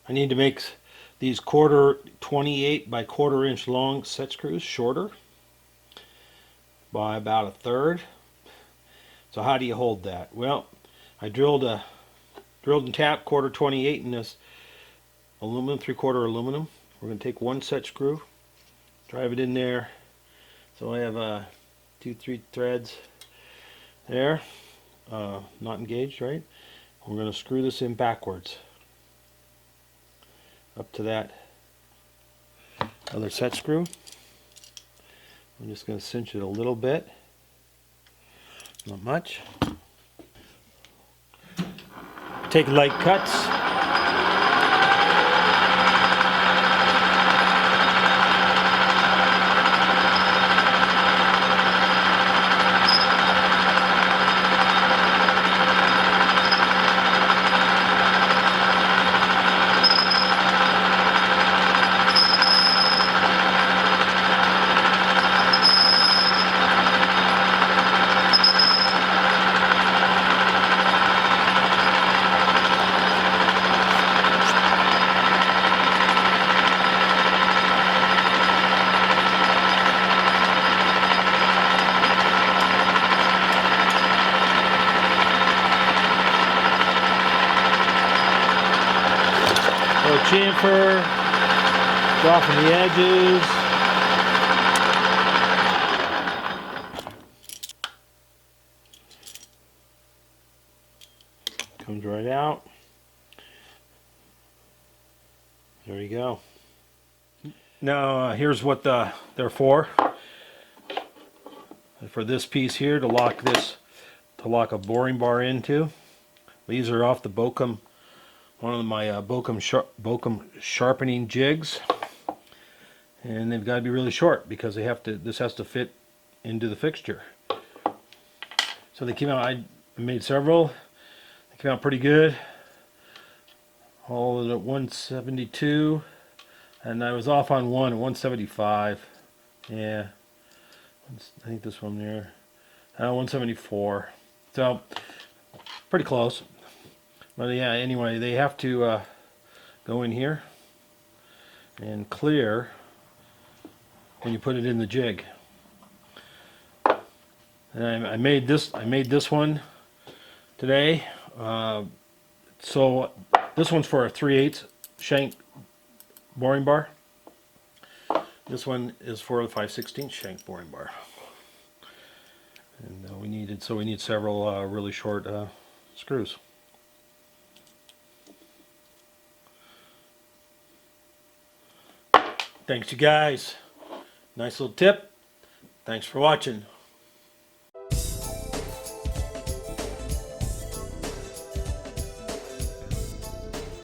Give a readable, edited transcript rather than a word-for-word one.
I need to make these quarter 28 by quarter inch long set screws shorter by about a third. So how do you hold that? Well, I drilled and tapped quarter 28 in this aluminum, 3/4 aluminum. We're going to take one set screw, drive it in there. So I have 2-3 threads there, not engaged, right? We're going to screw this in backwards up to that other set screw. I'm just going to cinch it a little bit, not much. Take light cuts. Little chamfer, soften the edges. Comes right out. There you go. Now here's what they're for. For this piece here to lock a boring bar into. These are off the Bokum, one of my Bokum sharpening jigs, and they've got to be really short because this has to fit into the fixture. So they came out. I made several. They came out pretty good. All at 172, and I was off on one at 175. Yeah, I think this one there, 174. So pretty close. But yeah, anyway, they have to go in here and clear when you put it in the jig. And I made this one today. So this one's for a 3/8 shank boring bar. This one is for a 5/16 shank boring bar. And we need several really short screws. Thanks, you guys. Nice little tip. Thanks for watching.